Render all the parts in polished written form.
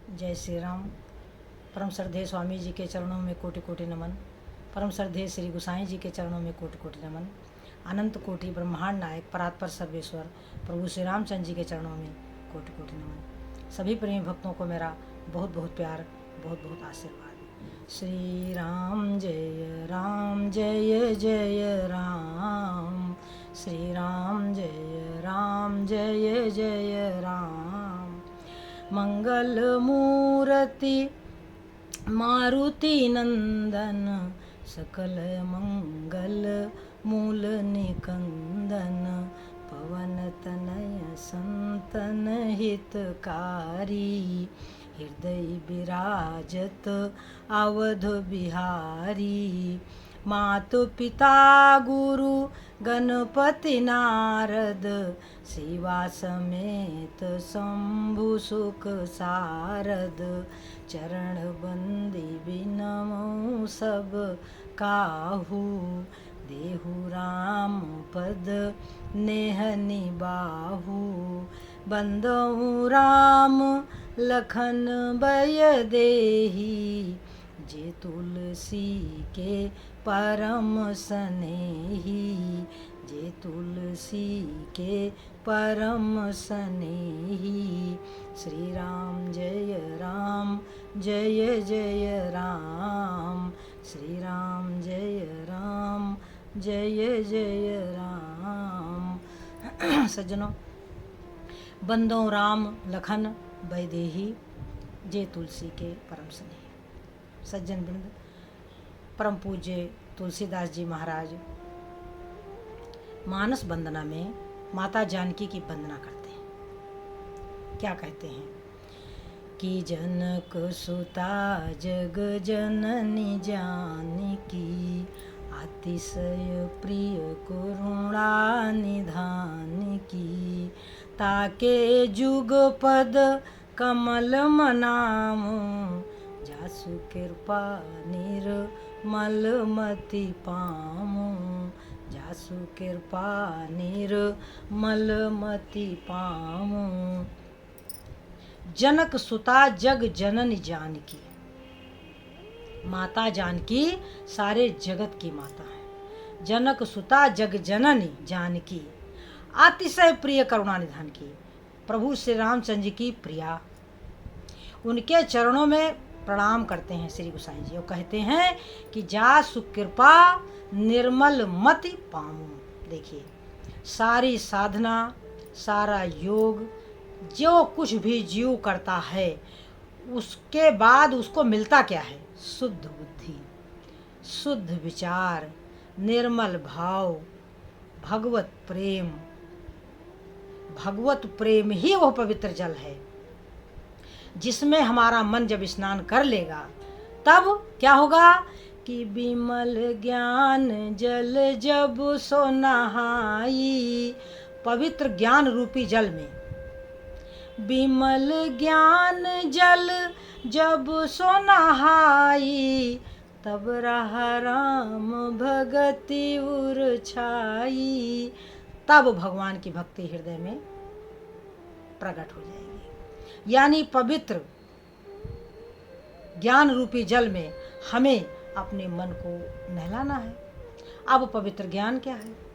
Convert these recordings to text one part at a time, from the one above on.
जय श्री राम। परम श्रद्धेय स्वामी जी के चरणों में कोटि कोटि नमन। परम श्रद्धेय श्री गोसाई जी के चरणों में कोटि कोटि नमन। अनंत कोटि ब्रह्मांड नायक परात्पर सर्वेश्वर प्रभु श्री रामचंद्र जी के चरणों में कोटि कोटि नमन। सभी प्रेमी भक्तों को मेरा बहुत बहुत प्यार, बहुत बहुत आशीर्वाद। श्री राम जय जय राम। श्री राम जय जय राम। मंगल मूर्ति मारुति नंदन, सकल मंगल मूल निकंदन। पवन तनय संतन हितकारी, हृदय विराजत अवध बिहारी। मातु पिता गुरु गणपति नारद, सेवा समेत शंभु सुख सारद। चरण बंदी बिनमु सब काहू, देहु राम पद नेह निबाहु। बंदहु राम लखन बय देही, जे तुलसी के परम सनेही। जे तुलसी के परम सनेही। श्री राम जय जय राम। श्री राम जय जय राम। सज्जनों, बंदों राम लखन बैदेही, जे तुलसी के परम स्नेही। सज्जन बिंद, परम पूज्य तुलसीदास जी महाराज मानस वंदना में माता जानकी की वंदना करते हैं। क्या कहते हैं कि जनक सुता जग जननी जानकी, अतिशय प्रिय करुणा निधान की। ताके जुग पद कमल मनामु, जासु कृपा निर्मल मति पामु। जासु कृपा निर्मल मति पामु। जनक सुता जग जननी जानकी, माता जानकी सारे जगत की माता है। जनक सुता जग जननी जानकी, अतिशय प्रिय करुणा निधान की। प्रभु श्री रामचंद्र जी की प्रिया, उनके चरणों में प्रणाम करते हैं श्री गोसाई जी और कहते हैं कि जा सुकृपा निर्मल मति पामु। देखिए, सारी साधना, सारा योग, जो कुछ भी जीव करता है उसके बाद उसको मिलता क्या है? शुद्ध बुद्धि, शुद्ध विचार, निर्मल भाव, भगवत प्रेम। भगवत प्रेम ही वह पवित्र जल है जिसमें हमारा मन जब स्नान कर लेगा तब क्या होगा कि विमल ज्ञान जल जब सो नहाई। पवित्र ज्ञान रूपी जल में विमल ज्ञान जल जब सो नहाई, तब रहा राम भगति उर छाई। तब भगवान की भक्ति हृदय में प्रकट हो जाएगी। यानी पवित्र ज्ञान रूपी जल में हमें अपने मन को नहलाना है। अब पवित्र ज्ञान क्या है?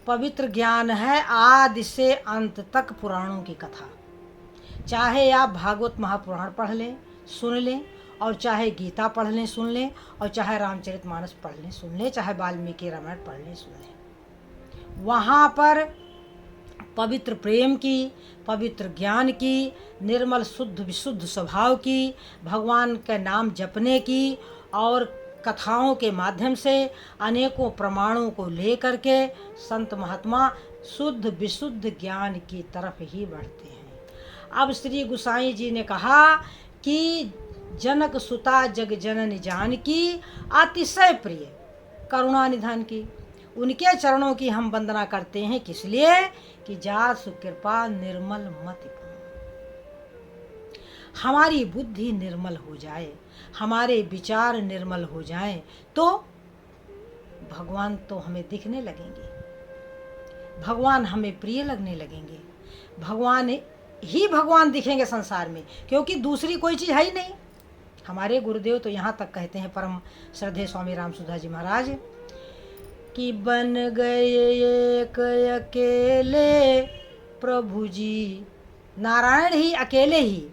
पवित्र ज्ञान है आदि से अंत तक पुराणों की कथा। चाहे आप भागवत महापुराण पढ़ लें, सुन लें, और चाहे गीता पढ़ लें, सुन लें, और चाहे रामचरितमानस पढ़ लें, सुन लें, चाहे वाल्मीकि रामायण पढ़ लें, सुन लें, वहाँ पर पवित्र प्रेम की, पवित्र ज्ञान की, निर्मल शुद्ध विशुद्ध स्वभाव की, भगवान के नाम जपने की और कथाओं के माध्यम से अनेकों प्रमाणों को लेकर के संत महात्मा शुद्ध विशुद्ध ज्ञान की तरफ ही बढ़ते हैं। अब श्री गोसाई जी ने कहा कि जनक सुता जग जननी जानकी, अतिशय प्रिय करुणा निधान की। उनके चरणों की हम वंदना करते हैं, किस लिए? कि जा सुकृपा निर्मल मति पामु। हमारी बुद्धि निर्मल हो जाए, हमारे विचार निर्मल हो जाएं, तो भगवान तो हमें दिखने लगेंगे, भगवान हमें प्रिय लगने लगेंगे, भगवान ही भगवान दिखेंगे संसार में, क्योंकि दूसरी कोई चीज़ है ही नहीं। हमारे गुरुदेव तो यहाँ तक कहते हैं, परम श्रद्धेय स्वामी रामसुधा जी महाराज, कि बन गए एक अकेले प्रभु जी, नारायण ही अकेले ही,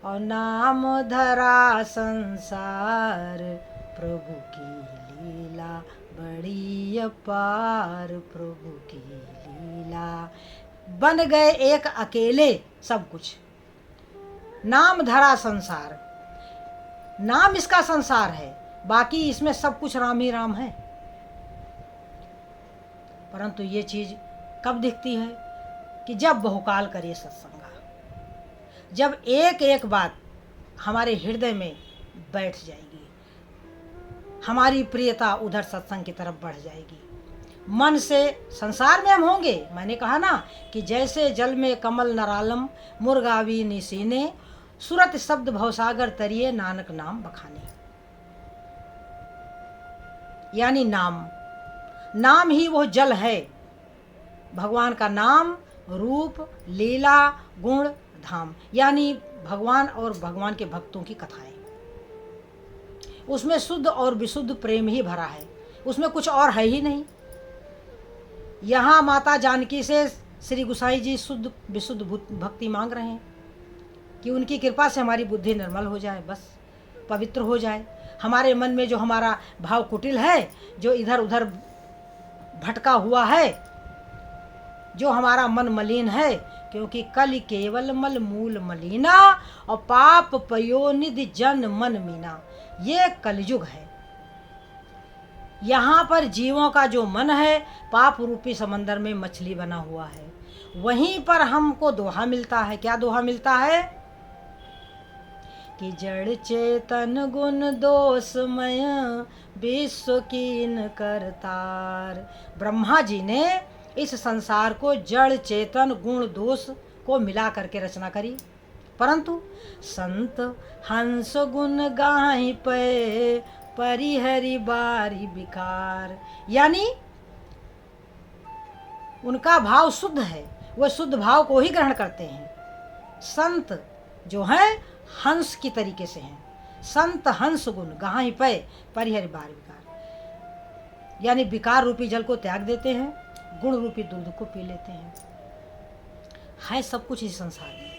और नाम धरा संसार, प्रभु की लीला बड़ी अपार, प्रभु की लीला। बन गए एक अकेले सब कुछ, नाम धरा संसार, नाम इसका संसार है, बाकी इसमें सब कुछ राम ही राम है। परंतु ये चीज़ कब दिखती है? कि जब बहुकाल करिए सत्संगा, जब एक एक बात हमारे हृदय में बैठ जाएगी, हमारी प्रियता उधर सत्संग की तरफ बढ़ जाएगी। मन से संसार में हम होंगे, मैंने कहा ना कि जैसे जल में कमल नरालम, मुर्गावी निसीने, सुरत शब्द भवसागर तरिए, नानक नाम बखाने। यानी नाम, नाम ही वो जल है, भगवान का नाम, रूप, लीला, गुण, धाम, यानी भगवान और भगवान के भक्तों की कथाएं। उसमें शुद्ध और विशुद्ध प्रेम ही भरा है, उसमें कुछ और है ही नहीं। यहाँ माता जानकी से श्री गुसाई जी शुद्ध विशुद्ध भक्ति मांग रहे हैं कि उनकी कृपा से हमारी बुद्धि निर्मल हो जाए, बस पवित्र हो जाए। हमारे मन में जो हमारा भाव कुटिल है, जो इधर उधर भटका हुआ है, जो हमारा मन मलिन है, क्योंकि कल केवल मल मूल मलिना, और पाप पयोनिधि जन मन मीना, ये कलयुग है। यहाँ पर जीवों का जो मन है पाप रूपी समंदर में मछली बना हुआ है। वहीं पर हमको दोहा मिलता है। क्या दोहा मिलता है? कि जड़ चेतन गुण दोषमय, विश्व कीन करतार। ब्रह्मा जी ने इस संसार को जड़ चेतन गुण दोष को मिला करके रचना करी, परंतु संत हंस गुण गाहि पे, परिहरि बारी विकार। यानी उनका भाव शुद्ध है, वह शुद्ध भाव को ही ग्रहण करते हैं। संत जो हैं हंस की तरीके से हैं। संत हंस गुण गाहि पे, परिहरि बारी विकार, यानी विकार रूपी जल को त्याग देते हैं, गुण रूपी दूध को पी लेते हैं। है सब कुछ इस संसार में,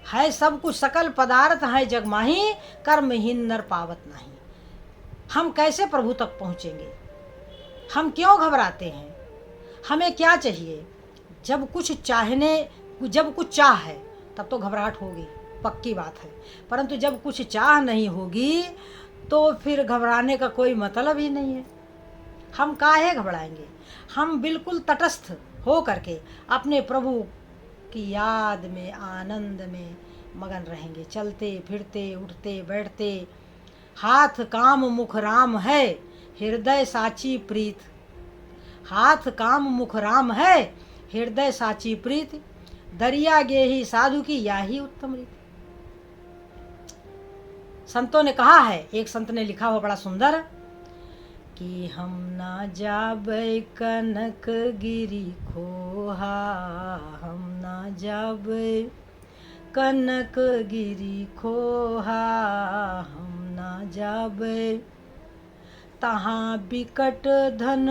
है सब कुछ, सकल पदार्थ है जग माही, कर्महीन नर पावत नहीं। हम कैसे प्रभु तक पहुंचेंगे? हम क्यों घबराते हैं? हमें क्या चाहिए? जब कुछ चाह है तब तो घबराहट होगी, पक्की बात है। परंतु जब कुछ चाह नहीं होगी तो फिर घबराने का कोई मतलब ही नहीं है। हम काहे घबराएंगे? हम बिल्कुल तटस्थ हो करके अपने प्रभु की याद में, आनंद में मगन रहेंगे। चलते फिरते उठते बैठते, हाथ काम मुख राम है, हृदय साची प्रीत। हाथ काम मुख राम है, हृदय साची प्रीत, दरिया गेही साधु की याही उत्तम रीत। संतों ने कहा है, एक संत ने लिखा हुआ बड़ा सुंदर, कि हम ना जाबै कनक गिरी खोहा, हम ना जाबै कनक गिरी खोहा, हम ना जाबै तहाँ बिकट धन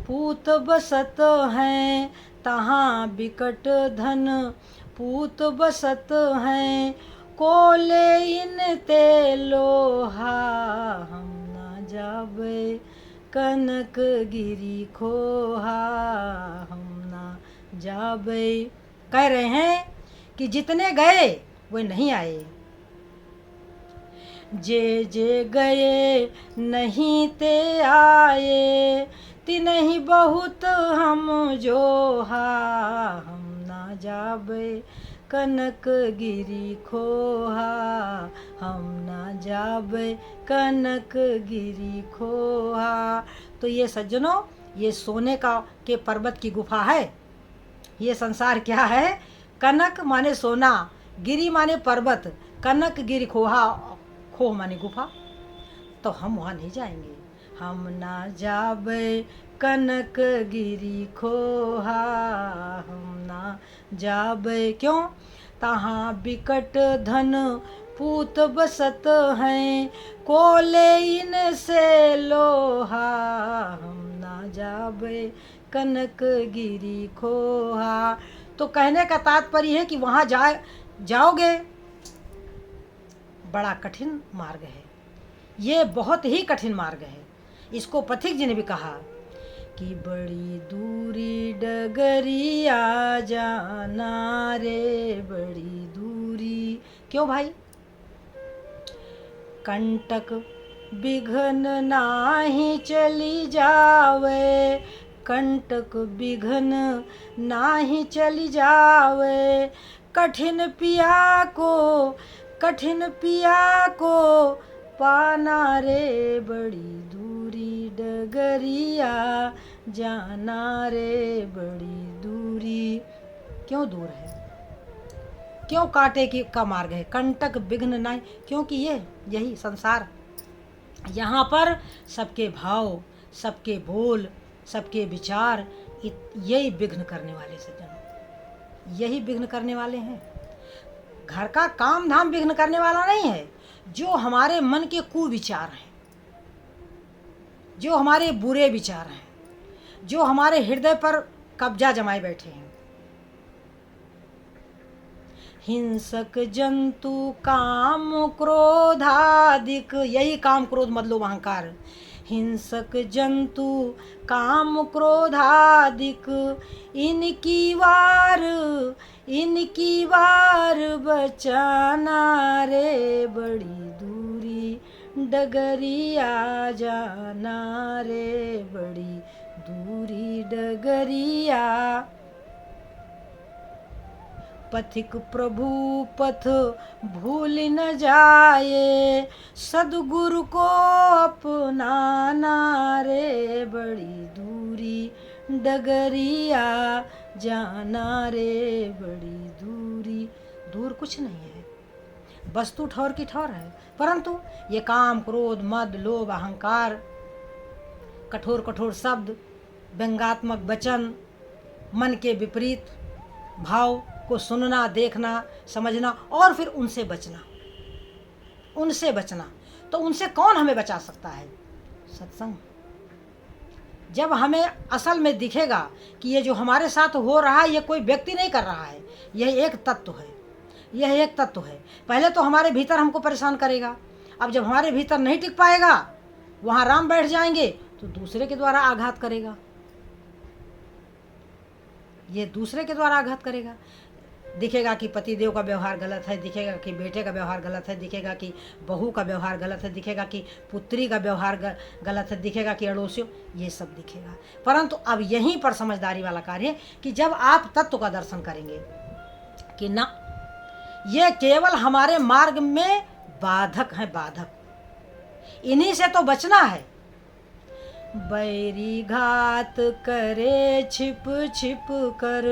पूत बसत हैं, तहाँ बिकट धन पूत बसत हैं, कोले इन ते लोहा, हम ना जाबै कनक गिरी खोहा, हम ना जाबै। कह रहे हैं कि जितने गए वे नहीं आए, जे जे गए नहीं ते आए, तिनहि बहुत हम जोहा, हम ना जाबै कनक गिरी खोहा, हम ना जाबै कनक गिरी खोहा। तो ये सज्जनों, ये सोने के पर्वत की गुफा है। ये संसार क्या है? कनक माने सोना, गिरी माने पर्वत, कनक गिरी खोहा, खोह माने गुफा। तो हम वहाँ नहीं जाएंगे। हम ना जाबै कनक गिरी खोहा हम ना जाबे। क्यों? तहाँ बिकट धन पूत बसत हैं, कोले इनसे लोहा हम ना जाबे कनक गिरी खोहा। तो कहने का तात्पर्य है कि वहाँ जाओगे, बड़ा कठिन मार्ग है, ये बहुत ही कठिन मार्ग है। इसको पथिक जी ने भी कहा कि बड़ी दूरी डगरिया जाना रे, बड़ी दूरी। क्यों भाई? कंटक बिघन नाही चली जावे, कंटक बिघन नाही चली जावे, कठिन पिया को पाना रे, बड़ी दूरी डगरिया जाना रे, बड़ी दूरी। क्यों दूर है? क्यों कांटे का मार्ग है? कंटक विघ्न नहीं, क्योंकि यही संसार, यहाँ पर सबके भाव, सबके बोल, सबके विचार यही विघ्न करने वाले सज्जन, यही विघ्न करने वाले हैं। घर का काम धाम विघ्न करने वाला नहीं है, जो हमारे मन के कुविचार हैं, जो हमारे बुरे विचार हैं, जो हमारे हृदय पर कब्जा जमाए बैठे हैं। हिंसक जंतु काम क्रोधादिक, यही काम क्रोध मद लोभ अहंकार। हिंसक जंतु काम क्रोधादिक, इनकी वार बचाना रे, बड़ी दूरी डगरिया जाना रे, बड़ी दूरी डगरिया। पथिक प्रभु पथ भूल न जाए, सद्गुरु को अपनाना रे, बड़ी दूरी डगरिया जाना रे, बड़ी दूरी। दूर कुछ नहीं है, वस्तु ठौर की ठौर है, परंतु ये काम क्रोध मद लोभ अहंकार, कठोर कठोर शब्द, व्यंगात्मक वचन, मन के विपरीत भाव को सुनना, देखना, समझना और फिर उनसे बचना, उनसे बचना। तो उनसे कौन हमें बचा सकता है? सत्संग। जब हमें असल में दिखेगा कि ये जो हमारे साथ हो रहा है ये कोई व्यक्ति नहीं कर रहा है, यह एक तत्व है, यह एक तत्व है। पहले तो हमारे भीतर हमको परेशान करेगा, अब जब हमारे भीतर नहीं टिक पाएगा, वहाँ राम बैठ जाएंगे तो दूसरे के द्वारा आघात करेगा, ये दूसरे के द्वारा आघात करेगा। दिखेगा कि पतिदेव का व्यवहार गलत है, दिखेगा कि बेटे का व्यवहार गलत है, दिखेगा कि बहू का व्यवहार गलत है, दिखेगा कि पुत्री का व्यवहार गलत है, दिखेगा कि अड़ोसियों, ये सब दिखेगा। परंतु अब यहीं पर समझदारी वाला कार्य है कि जब आप तत्व का दर्शन करेंगे कि ना, ये केवल हमारे मार्ग में बाधक है, बाधक, इन्हीं से तो बचना है। बैरी घात करे छिप छिप कर,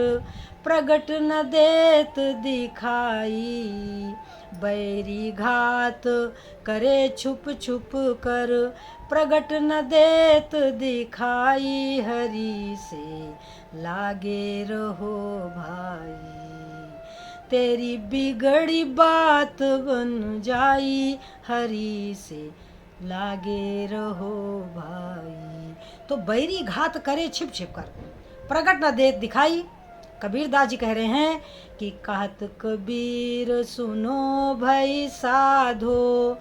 प्रगट न देत दिखाई, बैरी घात करे छुप छुप कर, प्रगट न देत दिखाई, हरि से लागे रहो भाई, तेरी बिगड़ी बात बन जाई, हरि से लागे रहो भाई। तो बैरी घात करे छिप छिप कर, प्रगट न दे दिखाई। कबीर दास जी कह रहे हैं कि कहत कबीर सुनो भाई साधो,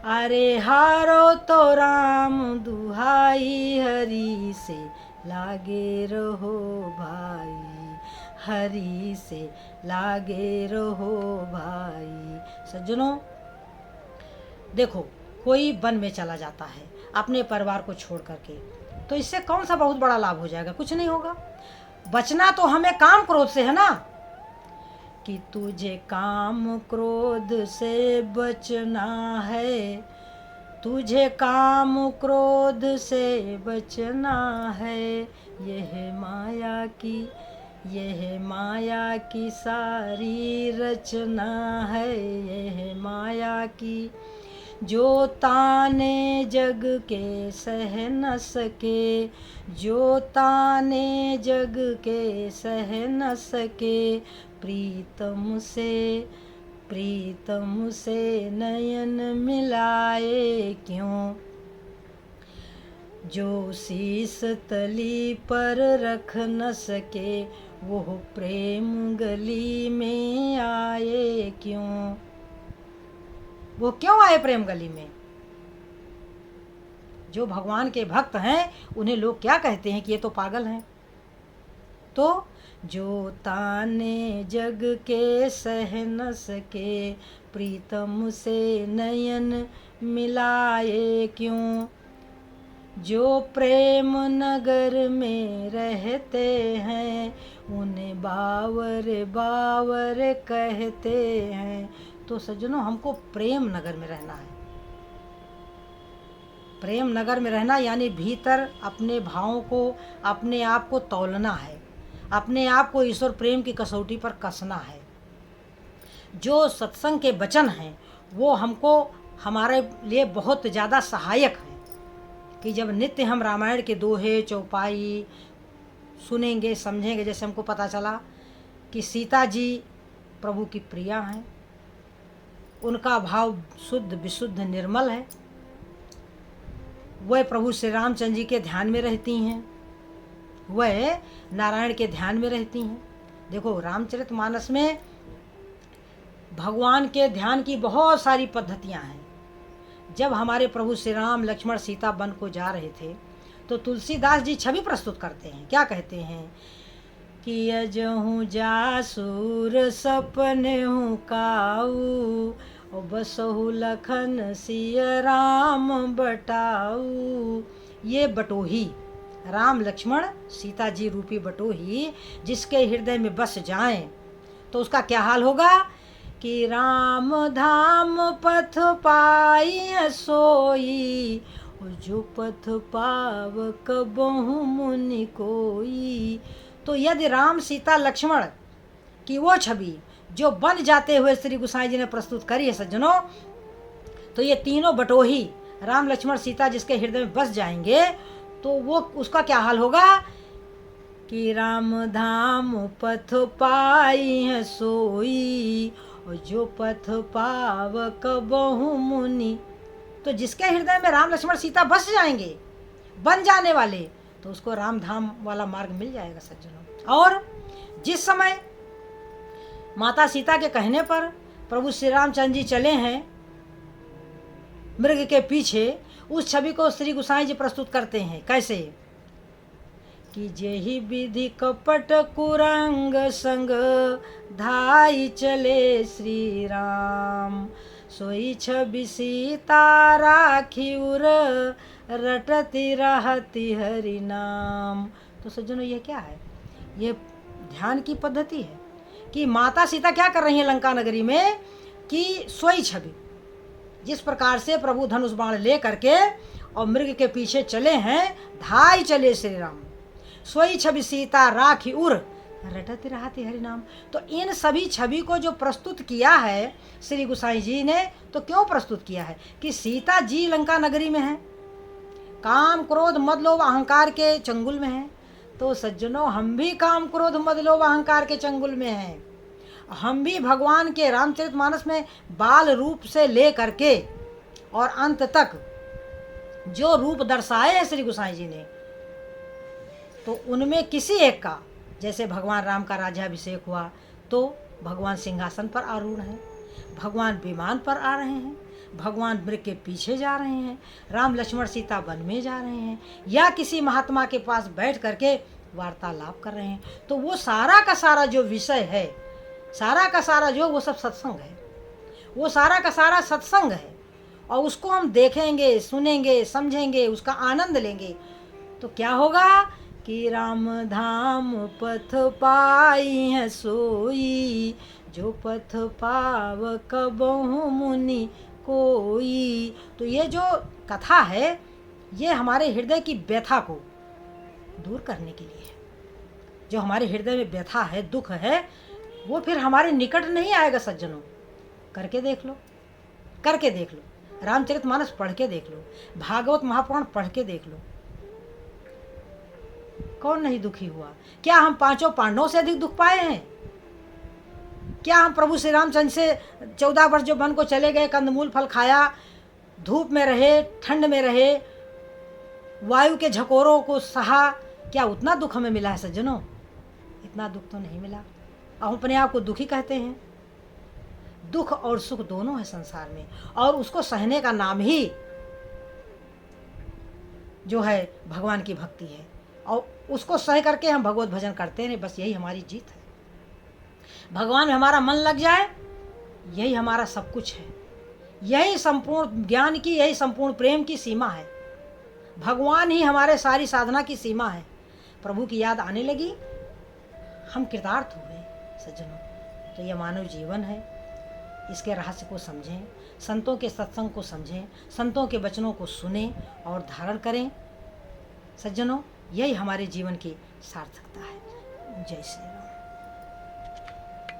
अरे हारो तो राम दुहाई, हरि से लागे रहो भाई, हरि से लागे रहो भाई। सज्जनों देखो, कोई वन में चला जाता है अपने परिवार को छोड़ करके, तो इससे कौन सा बहुत बड़ा लाभ हो जाएगा? कुछ नहीं होगा। बचना तो हमें काम क्रोध से है ना, कि तुझे काम क्रोध से बचना है, तुझे काम क्रोध से बचना है, यह माया की सारी रचना है, यह माया की जो ताने जग के सह न सके, जो ताने जग के सह न सके, प्रीतम से नयन मिलाए क्यों। जो शीस तली पर रख न सके, वो प्रेम गली में आए क्यों। वो क्यों आए प्रेम गली में। जो भगवान के भक्त हैं उन्हें लोग क्या कहते हैं कि ये तो पागल हैं। तो जो ताने जग के सह न सके, प्रीतम से नयन मिलाए क्यों। जो प्रेम नगर में रहते हैं, उन्हें बावर बावर कहते हैं। तो सज्जनों, हमको प्रेम नगर में रहना है। प्रेम नगर में रहना यानी भीतर अपने भावों को, अपने आप को तौलना है, अपने आप को ईश्वर प्रेम की कसौटी पर कसना है। जो सत्संग के वचन हैं वो हमको, हमारे लिए बहुत ज़्यादा सहायक हैं कि जब नित्य हम रामायण के दोहे चौपाई सुनेंगे समझेंगे। जैसे हमको पता चला कि सीता जी प्रभु की प्रिया हैं, उनका भाव शुद्ध विशुद्ध निर्मल है, वह प्रभु श्री रामचंद्र जी के ध्यान में रहती हैं, वह नारायण के ध्यान में रहती हैं। देखो, रामचरितमानस में भगवान के ध्यान की बहुत सारी पद्धतियां हैं। जब हमारे प्रभु श्री राम लक्ष्मण सीता वन को जा रहे थे तो तुलसीदास जी छवि प्रस्तुत करते हैं। क्या कहते हैं कि अजहूँ जासूर सपने हूँ काऊ, और बसहु लखन सिय राम बटाऊ। ये बटोही, राम लक्ष्मण सीता जी रूपी बटोही जिसके हृदय में बस जाएं तो उसका क्या हाल होगा कि राम धाम पथ पाई सोई, जो पथ पावक बहु मुनि कोई। तो यदि राम सीता लक्ष्मण की वो छवि जो बन जाते हुए श्री गोसाई जी ने प्रस्तुत करी है सज्जनों, तो ये तीनों बटोही राम लक्ष्मण सीता जिसके हृदय में बस जाएंगे तो वो उसका क्या हाल होगा कि राम धाम पथ पाई है सोई, और जो पथ पावक बहु मुनि। तो जिसके हृदय में राम लक्ष्मण सीता बस जाएंगे, बन जाने वाले, तो उसको राम धाम वाला मार्ग मिल जाएगा सज्जनों। और जिस समय माता सीता के कहने पर प्रभु श्री रामचंद्र जी चले हैं मृग के पीछे, उस छवि को श्री गोसाई जी प्रस्तुत करते हैं। कैसे कि जेहि विधि कपट कुरंग संग, धाई चले श्री राम, सोई छवि सीता राखी उर, रटती रहती हरि नाम। तो सज्जनों, ये क्या है? ये ध्यान की पद्धति है कि माता सीता क्या कर रही हैं लंका नगरी में कि सोई छवि, जिस प्रकार से प्रभु धनुष बाण ले करके और मृग के पीछे चले हैं, धाई चले श्री राम, सोई छवि सीता राखी उर, रटती रहती हरि नाम। तो इन सभी छवि को जो प्रस्तुत किया है श्री गोसाई जी ने, तो क्यों प्रस्तुत किया है कि सीता जी लंका नगरी में है, काम क्रोध मद लोभ अहंकार के चंगुल में है। तो सज्जनों, हम भी काम क्रोध मद लोभ अहंकार के चंगुल में हैं। हम भी भगवान के रामचरितमानस में बाल रूप से ले करके और अंत तक जो रूप दर्शाए हैं श्री गोसाई जी ने, तो उनमें किसी एक का, जैसे भगवान राम का राज्याभिषेक हुआ तो भगवान सिंहासन पर आरूढ़ हैं, भगवान विमान पर आ रहे हैं, भगवान मृग के पीछे जा रहे हैं, राम लक्ष्मण सीता वन में जा रहे हैं, या किसी महात्मा के पास बैठ करके वार्तालाप कर रहे हैं। तो वो सारा का सारा जो विषय है, सारा का सारा जो, वो सब सत्संग है, वो सारा का सारा सत्संग है। और उसको हम देखेंगे, सुनेंगे, समझेंगे, उसका आनंद लेंगे, तो क्या होगा कि राम धाम पथ पाई है सोई, जो पथ पावक बहु मुनि कोई। तो ये जो कथा है, ये हमारे हृदय की व्यथा को दूर करने के लिए है। जो हमारे हृदय में व्यथा है, दुख है, वो फिर हमारे निकट नहीं आएगा सज्जनों। करके देख लो, करके देख लो। रामचरितमानस पढ़ के देख लो, भागवत महापुराण पढ़ के देख लो, कौन नहीं दुखी हुआ? क्या हम पांचों पांडवों से अधिक दुख पाए हैं? क्या हम प्रभु श्री रामचंद्र से 14 वर्ष जो वन को चले गए, कंदमूल फल खाया, धूप में रहे, ठंड में रहे, वायु के झकोरों को सहा, क्या उतना दुख हमें मिला है सज्जनों? इतना दुख तो नहीं मिला। हम अपने आप को दुखी कहते हैं। दुख और सुख दोनों है संसार में, और उसको सहने का नाम ही जो है भगवान की भक्ति है, और उसको सह करके हम भगवत भजन करते हैं। बस यही हमारी जीत है। भगवान में हमारा मन लग जाए, यही हमारा सब कुछ है। यही संपूर्ण ज्ञान की, यही संपूर्ण प्रेम की सीमा है। भगवान ही हमारे सारी साधना की सीमा है। प्रभु की याद आने लगी, हम कृतार्थ हो गए सज्जनों। तो यह मानव जीवन है, इसके रहस्य को समझें, संतों के सत्संग को समझें, संतों के वचनों को सुनें और धारण करें सज्जनों। यही हमारे जीवन की सार्थकता है। जय श्री राम।